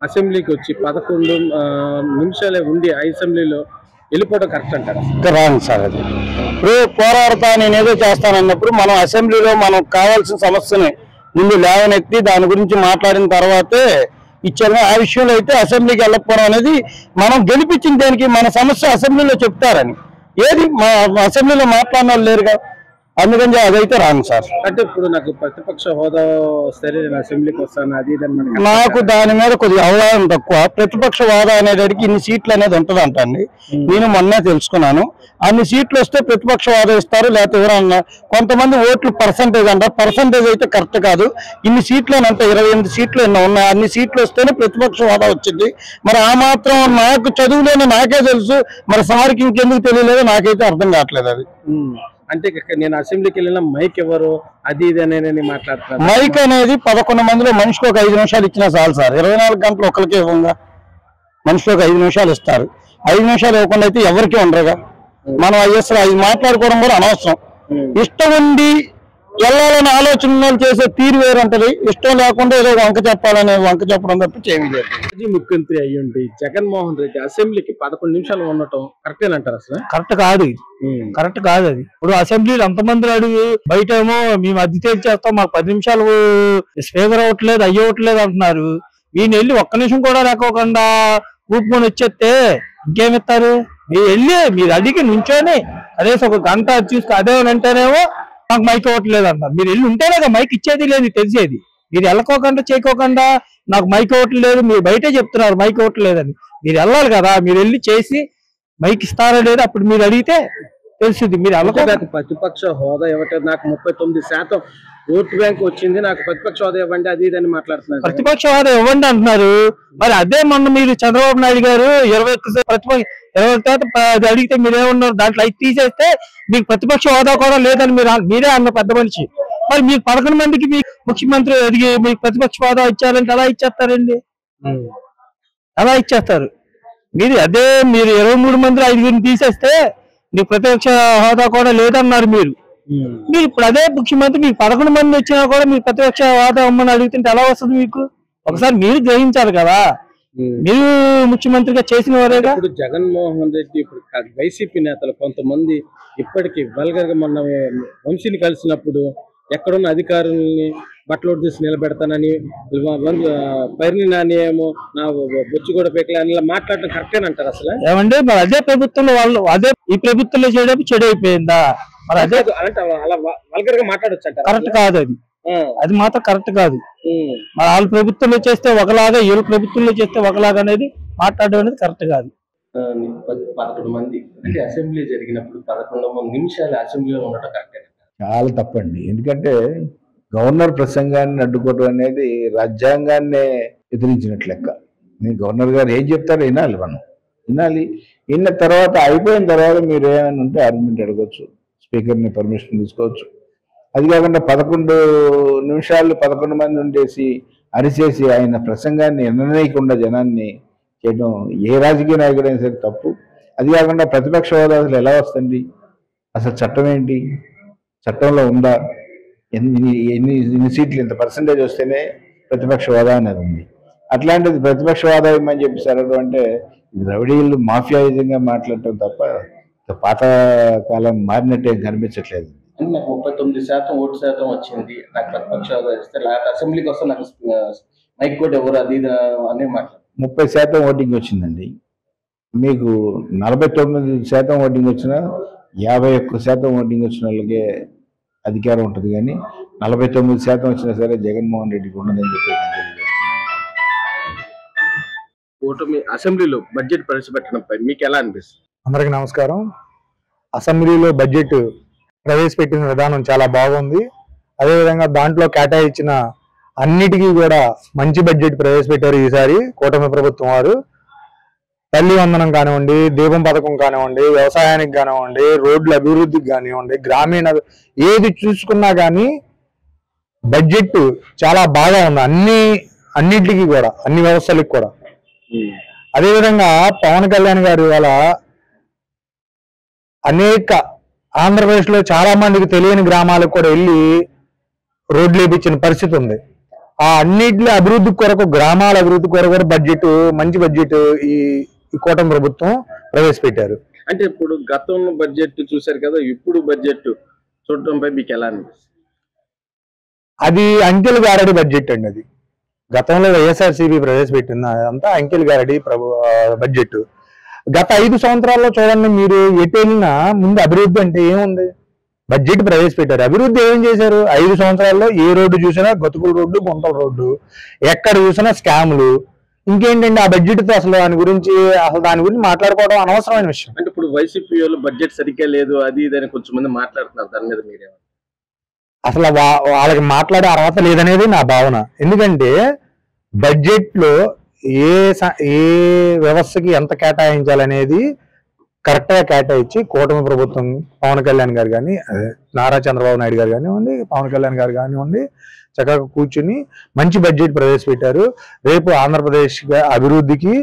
అసెంబ్లీకి వచ్చి 11 నిమిషాలే ఉండి అసెంబ్లీలో వెళ్ళిపోవడం కరెక్ట్ అంటారా? Wrong sir. అది ఇప్పుడు పోరాడతా నేను ఏదో చేస్తానన్నప్పుడు మనం అసెంబ్లీలో మనకు కావాల్సిన సమస్యని ముందు లేవనెత్తి దాని గురించి మాట్లాడిన తర్వాతే ఇచ్చాము. ఆ విషయంలో అయితే అసెంబ్లీకి వెళ్ళకపోవడం అనేది మనం గెలిపించిన దానికి మన సమస్య అసెంబ్లీలో చెప్తారని ఏది అసెంబ్లీలో మాట్లాడిన వాళ్ళు లేరుగా, అందుకని అదైతే రాంగ్ సార్. అంటే ఇప్పుడు నాకు ప్రతిపక్ష హోదా సరే నేను అసెంబ్లీకి వస్తాను అది నాకు దాని మీద కొద్దిగా అవగాహన తక్కువ. ప్రతిపక్ష హోదా అనేటికి ఇన్ని సీట్లు అనేది ఉంటుంది అంటండి. నేను మొన్నే తెలుసుకున్నాను. అన్ని సీట్లు వస్తే ప్రతిపక్ష హోదా ఇస్తారు, లేకపోతే ఎవరన్నా కొంతమంది ఓట్లు పర్సంటేజ్ అంటారు. పర్సంటేజ్ అయితే కరెక్ట్ కాదు. ఇన్ని సీట్లు అని అంటే 28 సీట్లు ఎన్నో ఉన్నాయి. అన్ని సీట్లు వస్తేనే ప్రతిపక్ష హోదా వచ్చింది. మరి ఆ మాత్రం నాకు చదువులేని నాకే తెలుసు, మరి సార్కి ఇంకెందుకు తెలియలేదో నాకైతే అర్థం కావట్లేదు. అది అంటే నేను అసెంబ్లీకి వెళ్ళిన మైక్ ఎవరు అది ఇది అనేది మాట్లాడుతున్నాను. మైక్ అనేది 11 మందిలో మనిషికి ఒక 5 నిమిషాలు ఇచ్చినా చాలు సార్. 24 గంటలు ఒకరికి ఇవ్వంగా మనిషికి ఒక 5 నిమిషాలు ఇస్తారు. 5 నిమిషాలు ఇవ్వకుండా అయితే ఎవరికి ఉండరుగా. మనం అయ్యేసరి అది మాట్లాడుకోవడం కూడా అనవసరం. ఇష్టం ఉండి వెళ్ళాలని ఆలోచనలు చేసే తీరు వేరుంటది. ఇష్టం లేకుండా ఏదో వంక చెప్పాలని వంక చెప్పడం తప్ప ఏమీ లేదు. మాజీ ముఖ్యమంత్రి అయ్యుండి జగన్మోహన్ రెడ్డి అసెంబ్లీకి 11 నిమిషాలు ఉండటం కరెక్ట్ అంటారు? అసలు కరెక్ట్ కాదు. కరెక్ట్ కాదు అది. ఇప్పుడు అసెంబ్లీలో అంతమంది అడుగు బయట ఏమో మేము అద్దె తేల్చేస్తాం, మాకు 10 నిమిషాలు స్పీకర్ అవ్వట్లేదు అయ్యవట్లేదు అంటున్నారు. ఈయన వెళ్ళి ఒక్క నిమిషం కూడా లేకోకుండా ఊపుకొని వచ్చేస్తే ఇంకేమిస్తారు? మీరు వెళ్ళి మీరు అడిగి నుంచోని కనీసం ఒక గంట చూసుకు అదే అంటేనేమో మాకు మైక్ అవ్వట్లేదు అంటారు. మీరు వెళ్ళి ఉంటేనే కదా మైక్ ఇచ్చేది లేదు తెలిసేది. మీరు వెళ్ళకోకుండా చేయకోకుండా నాకు మైక్ అవ్వట్లేదు మీరు బయటే చెప్తున్నారు మైక్ అవ్వట్లేదని. మీరు వెళ్ళాలి కదా, మీరు వెళ్ళి చేసి మైక్ ఇస్తారా లేదా అప్పుడు మీరు అడిగితే తెలుస్తుంది. మీరు నాకు ప్రతిపక్ష హోదా ఇవ్వటం, నాకు 39% ఓటు బ్యాంక్ వచ్చింది, నాకు ప్రతిపక్ష హోదా ఇవ్వండి అది ఇది అని మాట్లాడుతున్నారు. ప్రతిపక్ష హోదా ఇవ్వండి అంటున్నారు. మరి అదే మొన్న మీరు చంద్రబాబు నాయుడు గారు 21% ప్రతిపక్ష 20% అడిగితే మీరేమన్నారు? దాంట్లో అయితే తీసేస్తే మీకు ప్రతిపక్ష హోదా కూడా లేదని మీరే అన్న పెద్ద మనిషి. మరి మీకు 11 మందికి మీకు ముఖ్యమంత్రి అడిగి మీకు ప్రతిపక్ష హోదా ఇచ్చారంటే ఎలా ఇచ్చేస్తారండి? ఎలా ఇచ్చేస్తారు? మీరు 23 మందిలో 5గురిని తీసేస్తే మీకు ప్రతిపక్ష హోదా కూడా లేదన్నారు మీరు. మీరు ఇప్పుడు అదే ముఖ్యమంత్రి మీకు 11 మంది వచ్చినా కూడా మీరు ప్రతిపక్ష హోదా ఇవ్వమని అడుగుతుంటే ఎలా వస్తుంది మీకు? ఒకసారి మీరు గ్రహించాలి కదా, మీరు ముఖ్యమంత్రిగా చేసిన వారేగా. ఇప్పుడు జగన్మోహన్ రెడ్డి ఇప్పుడు వైసీపీ నేతలు కొంతమంది ఇప్పటికీ వల్గర్ గా మొన్న వంశీని కలిసినప్పుడు ఎక్కడున్న అధికారుల్ని బట్టలు తీసి నిలబెడతానని పైర్ని నాని ఏమో నా బొచ్చు కూడా పెట్టాలని మాట్లాడటం కరెక్ట్ అంటారు? అసలు ఏమండి మరి అదే ప్రభుత్వంలో వాళ్ళు అదే ఈ ప్రభుత్వంలో చేయడం చెడు అయిపోయిందా? మరి అదే అలా వల్గర్ గా మాట్లాడొచ్చు అంటారు? కరెక్ట్ కాదు అది. అది మాత్రం కరెక్ట్ కాదు. మరి వాళ్ళ ప్రభుత్వంలో చేస్తే ఒకలాగా వీళ్ళ ప్రభుత్వంలో చేస్తే ఒకలాగా అనేది మాట్లాడడం అనేది కరెక్ట్ కాదు. 11 మంది అంటే అసెంబ్లీ జరిగినప్పుడు 11 నిమిషాలు అసెంబ్లీలో ఉండటం కరెక్ట్? చాలా తప్పండి. ఎందుకంటే గవర్నర్ ప్రసంగాన్ని అడ్డుకోవడం అనేది రాజ్యాంగాన్నే ఎదిరించినట్లు లెక్క. నేను గవర్నర్ గారు ఏం చెప్తారో వినాలి, మనం వినాలి. విన్న తర్వాత అయిపోయిన తర్వాత మీరు ఏమైనా ఉంటే ఆర్గ్యుమెంట్ అడగవచ్చు, స్పీకర్ని పర్మిషన్ తీసుకోవచ్చు. అది కాకుండా 11 నిమిషాలు 11 మంది ఉండేసి అరిచేసి ఆయన ప్రసంగాన్ని నిర్ణయకుండా జనాన్ని చేయడం ఏ రాజకీయ నాయకుడైనా సరే తప్పు. అది కాకుండా ప్రతిపక్ష హోదా అసలు ఎలా వస్తుంది? అసలు చట్టం ఏంటి? చట్టంలో ఉందా? ఎన్ని సీట్లు ఇంత పర్సంటేజ్ వస్తేనే ప్రతిపక్ష హోదా అనేది ఉంది. అట్లాంటిది ప్రతిపక్ష హోదా ఇవ్వమని చెప్పి సరడం అంటే ఇది రౌడీలు మాఫియాయుధంగా మాట్లాడటం తప్ప పాత కాలం మారినట్టే కనిపించట్లేదు. నాకు 39% ఓటు శాతం వచ్చింది, నాకు ప్రతిపక్ష హోదా ఇస్తే లేకపోతే అసెంబ్లీకి వస్తే నాకు మైక్ కూడా ఎవరు అది అనే మాట్లాడు. 30% ఓటింగ్ వచ్చిందండి. మీకు 49% ఓటింగ్ వచ్చినా 51% ఓటింగ్ వచ్చిన వాళ్ళకే అధికారం ఉంటుంది. కానీ 49% వచ్చినా సరే జగన్మోహన్ రెడ్డికి ఉండదని చెప్పి ఓటమి అసెంబ్లీలో బడ్జెట్ ప్రవేశపెట్టడంపై మీకు ఎలా అనిపిస్తుంది? అందరికీ నమస్కారం. అసెంబ్లీలో బడ్జెట్ ప్రవేశపెట్టిన విధానం చాలా బాగుంది. అదేవిధంగా దాంట్లో కేటాయించిన అన్నిటికీ కూడా మంచి బడ్జెట్ ప్రవేశపెట్టారు ఈసారి కూటమి ప్రభుత్వం వారు. తల్లి వందనం కానివ్వండి, దీపం పథకం కానివ్వండి, వ్యవసాయానికి కానివ్వండి, రోడ్ల అభివృద్ధికి కానివ్వండి, గ్రామీణ ఏది చూసుకున్నా కానీ బడ్జెట్ చాలా బాగా ఉంది అన్నిటికీ కూడా, అన్ని వ్యవస్థలకు కూడా. అదేవిధంగా పవన్ కళ్యాణ్ గారు ఇవాళ అనేక ఆంధ్రప్రదేశ్లో చాలా మందికి తెలియని గ్రామాలకు కూడా వెళ్ళి రోడ్లు వేయించిన పరిస్థితి ఉంది. ఆ అన్నిటి అభివృద్ధి కొరకు, గ్రామాల అభివృద్ధి కొరకు కూడా బడ్జెట్, మంచి బడ్జెట్ ఈ కూటమి ప్రభుత్వం ప్రవేశపెట్టారు. అంటే ఇప్పుడు గతంలో బడ్జెట్ చూశారు కదా, ఇప్పుడు బడ్జెట్ చూడటంపై మీకు ఎలా అనిపిస్తుంది? అది అంకెల్ గారడి బడ్జెట్ అండి. అది గతంలో వైఎస్ఆర్సీపీ ప్రవేశపెట్టిన అంతా అంకెల్ గారడి బడ్జెట్. గత 5 సంవత్సరాల్లో చూడండి, మీరు ఎటు వెళ్ళినా ముందు అభివృద్ధి అంటే ఏముంది? బడ్జెట్ ప్రవేశపెట్టారు. అభివృద్ధి ఏం చేశారు? 5 సంవత్సరాల్లో ఏ రోడ్డు చూసినా గతుకుల రోడ్డు, గుంటల రోడ్డు, ఎక్కడ చూసినా స్కాములు. ఇంకేంటండి ఆ బడ్జెట్ తో అసలు దాని గురించి మాట్లాడుకోవడం అనవసరమైన విషయం. అంటే ఇప్పుడు వైసీపీ వాళ్ళు బడ్జెట్ సరిగ్గా లేదు అది ఇదని కొంచెం మంది మాట్లాడుతున్నారు, దాని మీద మీరేమో? అసలు వాళ్ళకి మాట్లాడే అర్హత లేదనేది నా భావన. ఎందుకంటే బడ్జెట్ లో ఏ వ్యవస్థకి ఎంత కేటాయించాలనేది కరెక్ట్ గా కేటాయించి కూటమి ప్రభుత్వం, పవన్ కళ్యాణ్ గారు కానీ, నారా చంద్రబాబు నాయుడు గారు కానివ్వండి, పవన్ కళ్యాణ్ గారు కానివ్వండి, చక్కగా కూర్చుని మంచి బడ్జెట్ ప్రవేశపెట్టారు. రేపు ఆంధ్రప్రదేశ్ అభివృద్ధికి,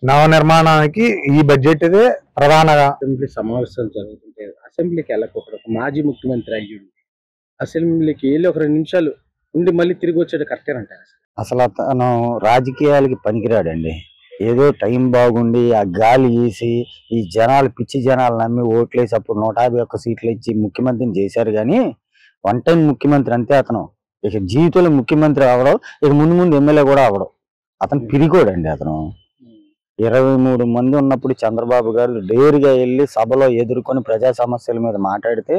నవనిర్మాణానికి ఈ బడ్జెట్ ఇదే ప్రధాన. అసెంబ్లీ సమావేశాలు జరుగుతుంటే అసెంబ్లీకి వెళ్ళకపోతే ఒక మాజీ ముఖ్యమంత్రి అయ్యుండి అసెంబ్లీకి వెళ్ళి ఒక 2 నిమిషాలు ఉండి మళ్ళీ తిరిగి వచ్చాడు కరెక్టేనంటారు? అసలు అతను రాజకీయాలకి పనికిరాడండి. ఏదో టైం బాగుండి ఆ గాలి వేసి ఈ జనాలు, పిచ్చి జనాలు నమ్మి ఓట్లేసి అప్పుడు 151 సీట్లు ఇచ్చి ముఖ్యమంత్రిని చేశారు. కానీ 1 టైం ముఖ్యమంత్రి అంతే అతను. ఇక జీవితంలో ముఖ్యమంత్రి అవడం, ఇక ముందు ఎమ్మెల్యే కూడా అవడం. అతను పిరికోడండి. అతను 23 మంది ఉన్నప్పుడు చంద్రబాబు గారు డేరుగా వెళ్ళి సభలో ఎదుర్కొని ప్రజా సమస్యల మీద మాట్లాడితే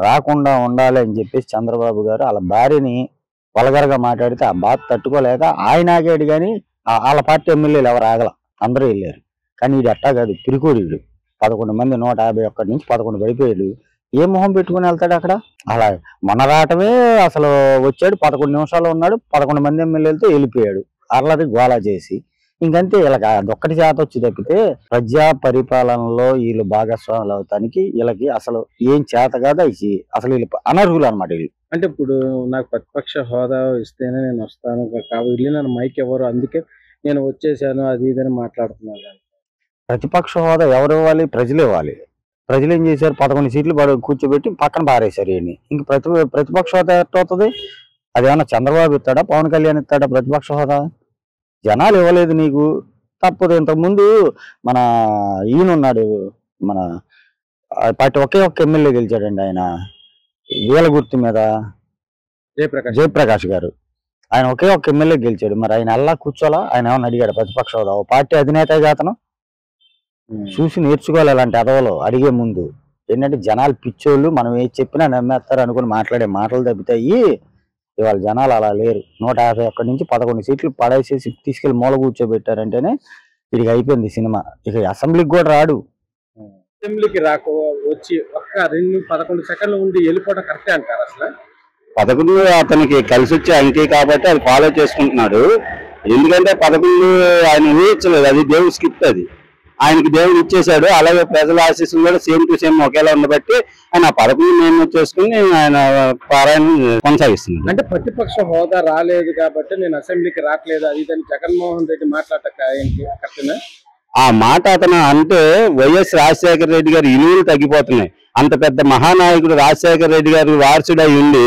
రాకుండా ఉండాలి అని చెప్పేసి చంద్రబాబు గారు వాళ్ళ భార్యని వల్గరగా మాట్లాడితే ఆ బాధ తట్టుకోలేక ఆయన ఆగాడు. కానీ వాళ్ళ పార్టీ ఎమ్మెల్యేలు ఎవరు ఆగల, అందరూ వెళ్ళారు. కానీ వీడు అట్టా కాదు, పిరికోడు. 11 మంది 151 నుంచి 11 పడిపోయాడు. ఏ మొహం పెట్టుకుని వెళ్తాడు అక్కడ? అలా మన రావటమే అసలు వచ్చాడు, 11 నిమిషాలు ఉన్నాడు, 11 మంది ఎమ్మెల్యేలతో వెళ్ళిపోయాడు. అర్లది గోలా చేసి ఇంకంతే. వీళ్ళకి అదొక్కటి చేత వచ్చి తప్పితే ప్రజా పరిపాలనలో వీళ్ళు భాగస్వాములు అవుతానికి వీళ్ళకి అసలు ఏం చేత కాదు. అసలు వీళ్ళు అనర్హులు అనమాట. వీళ్ళు అంటే ఇప్పుడు నాకు ప్రతిపక్ష హోదా ఇస్తేనే నేను వస్తాను కాబట్టి వెళ్ళి నన్ను మైక్ ఎవరు, అందుకే నేను వచ్చేసాను అది ఇదని మాట్లాడుతున్నారు. ప్రతిపక్ష హోదా ఎవరు ఇవ్వాలి? ప్రజలు ఇవ్వాలి. ప్రజలు ఏం చేశారు? 11 సీట్లు కూర్చోబెట్టి పక్కన పారేశారు. ఇవన్నీ ఇంక ప్రతిపక్ష హోదా ఎట్టవుతుంది? అదేమన్నా చంద్రబాబు ఇస్తాడా, పవన్ కళ్యాణ్ ఇస్తాడా ప్రతిపక్ష హోదా? జనాలు ఇవ్వలేదు నీకు, తప్పదు. ఇంతకుముందు మన ఈయనున్నాడు, మన పార్టీ ఒకే ఒక్క ఎమ్మెల్యే గెలిచాడండి ఆయన, వీళ్ళ గుర్తు మీద, జయప్రకాష్ గారు. ఆయన ఒకే ఒక్క ఎమ్మెల్యే గెలిచాడు. మరి ఆయన అల్లా కూర్చోలా? ఆయన ఏమన్నా అడిగాడు ప్రతిపక్ష హోదా? ఓ పార్టీ అధినేత అతను చూసి నేర్చుకోవాలి అలాంటి అదవలో అడిగే ముందు. ఏంటంటే జనాలు పిచ్చోళ్ళు, మనం ఏది చెప్పినా నమ్మేస్తారు అనుకుని మాట్లాడే మాటలు తగ్గుతాయి. ఇవాళ జనాలు అలా లేరు. 151 నుంచి 11 సీట్లు పడేసేసి తీసుకెళ్లి మూల కూర్చోబెట్టారంటేనే ఇది అయిపోయింది సినిమా. ఇక అసెంబ్లీకి కూడా రాడు. అసెంబ్లీకి వచ్చి ఒక్క 11 సెకండ్లు ఉండి వెళ్ళిపోవడం కరెక్టే అంటారు అసలు? 11 అతనికి కలిసి వచ్చే అంకే కాబట్టి అది ఫాలో చేసుకుంటున్నాడు. ఎందుకంటే 11 ఆయన ఊహించలేదు, అది దేవుడు స్కిప్. అది ఆయనకి దేవుడు ఇచ్చేశాడు. అలాగే ప్రజల ఆశీస్సులు కూడా సేమ్ టు సేమ్ ఒకేలా ఉండబట్టి ఆయన 11 మేము చేసుకుని ఆయన పారాయణ కొనసాగిస్తుంది. అంటే ప్రతిపక్ష హోదా రాలేదు కాబట్టి నేను అసెంబ్లీకి రావట్లేదు అది ఇదని జగన్మోహన్ రెడ్డి మాట్లాడక కరెక్టేనా? ఆ మాట అతను అంటే వైఎస్ రాజశేఖర రెడ్డి గారి ఇలువలు తగ్గిపోతున్నాయి. అంత పెద్ద మహానాయకుడు రాజశేఖర రెడ్డి గారి వారసుడై ఉండి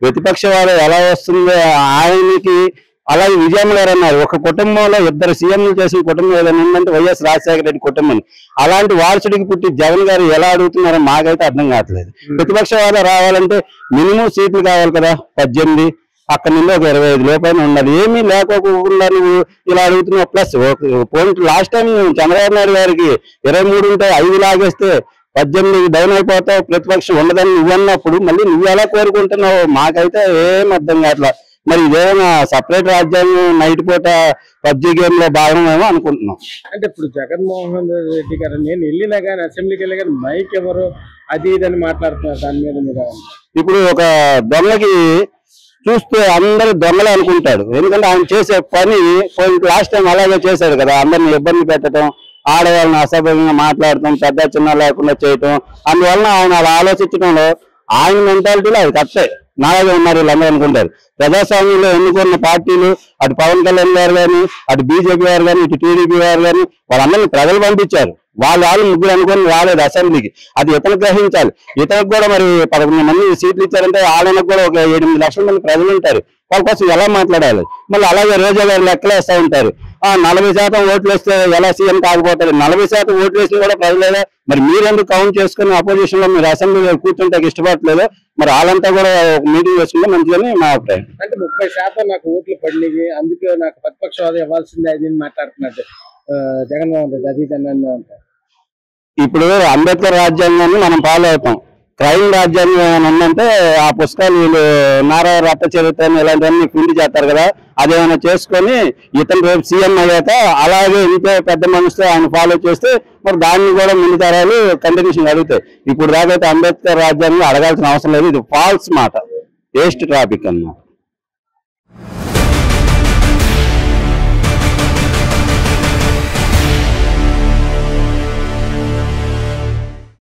ప్రతిపక్ష వారు ఎలా వస్తుందో ఆయనకి. అలాగే విజయమ్మ గారు అన్నారు, ఒక కుటుంబంలో 2 సీఎంలు చేసిన కుటుంబం ఏదైనా ఉందంటే వైఎస్ రాజశేఖర రెడ్డి కుటుంబం. అలాంటి వారసుడికి పుట్టి జగన్ గారు ఎలా అడుగుతున్నారో మాకైతే అర్థం కావట్లేదు. ప్రతిపక్ష వారు రావాలంటే మినిమం సీట్లు కావాలి కదా, 18, అక్కడి నుండి ఒక 25 లోపైన ఉండాలి. ఏమీ లేకోకుండా నువ్వు ఇలా అడుగుతున్నావు. ప్లస్ పోయిన లాస్ట్ టైం చంద్రబాబు నాయుడు గారికి 23 ఉంటే 5 లాగేస్తే 18 డౌన్ అయిపోతావు, ప్రతిపక్షం ఉండదని నువ్వు అన్నప్పుడు మళ్ళీ నువ్వు ఎలా కోరుకుంటున్నావు మాకైతే ఏం అర్థం కావట్లేదు. మరి ఇదేమైనా సపరేట్ రాజ్యాంగం నైట్ పూట పబ్జీ గేమ్ లో భాగమేమో అనుకుంటున్నాం. అంటే ఇప్పుడు జగన్మోహన్ రెడ్డి గారు నేను వెళ్ళినా కానీ అసెంబ్లీకి వెళ్ళినా కానీ మైక్ ఎవరు అది ఇదని మాట్లాడుతున్నారు. దాని మీద మీరు ఇప్పుడు ఒక దొంగకి చూస్తే అందరూ దొంగలే అనుకుంటాడు. ఎందుకంటే ఆయన చేసే పని లాస్ట్ టైం అలాగే చేశాడు కదా, అందరిని ఇబ్బంది పెట్టడం, ఆడవాళ్ళని అసభ్యంగా మాట్లాడటం, పెద్ద చిన్న లేకుండా చేయటం. అందువలన ఆయన అలా ఆలోచించడంలో ఆయన మెంటాలిటీలో అది కరెక్టే. నాలాగే ఉన్నారు వీళ్ళందరూ అనుకుంటారు. ప్రజాస్వామ్యంలో ఎన్నుకున్న పార్టీలు, అటు పవన్ కళ్యాణ్ గారు కానీ, అటు బీజేపీ గారు కానీ, ఇటు టీడీపీ గారు కానీ, వాళ్ళందరినీ ప్రజలు పంపించారు. వాళ్ళు ముగ్గురు అనుకొని రాలేదు అసెంబ్లీకి. అది ఇతను గ్రహించాలి. ఇతనికి కూడా మరి 11 మంది సీట్లు ఇచ్చారంటే వాళ్ళకి కూడా ఒక 8 లక్షల మంది ప్రజలు ఉంటారు. వాళ్ళ కోసం ఎలా మాట్లాడాలి? మళ్ళీ అలాగే రోజా గారు లెక్కలేస్తూ ఉంటారు. 40% ఓట్లు వేస్తే ఎలా సీఎం కాకపోతారు? 40% ఓట్లు వేసి కూడా ప్రజలేదా? మరి మీరెందుకు కౌంట్ చేసుకుని అపోజిషన్ లో మీరు అసెంబ్లీలో కూర్చుంటే ఇష్టపడలేదు? మరి వాళ్ళంతా కూడా ఒక మీటింగ్ వేసుకుంటే మంచిదని మా అభిప్రాయం. అంటే 30% నాకు ఓట్లు పడినాయి, అందుకే నాకు ప్రతిపక్ష హోదా ఇవ్వాల్సిందే అది మాట్లాడుతున్నట్టు జగన్మోహన్ రెడ్డి అది అంటారు. ఇప్పుడు అంబేద్కర్ రాజ్యాంగాన్ని మనం ఫాలో అవుతాం. క్రైమ్ రాజ్యాంగం ఉందంటే ఆ పుస్తకాలు వీళ్ళు నారా రక్త చరిత్ర ఇలాంటివన్నీ ప్రింట్ చేస్తారు కదా, అదేమైనా చేసుకొని ఇతను రేపు సీఎం అయ్యాక అలాగే ఇంకే పెద్ద మనసుతో ఆయన ఫాలో చేస్తే మరి దాన్ని కూడా ముందు తరాలు కంటిన్యూషన్ అడుగుతాయి. ఇప్పుడు దాకైతే అంబేద్కర్ రాజ్యాంగం అడగాల్సిన అవసరం లేదు. ఇది ఫాల్స్ మాట, వేస్ట్ టాపిక్ అన్నమాట.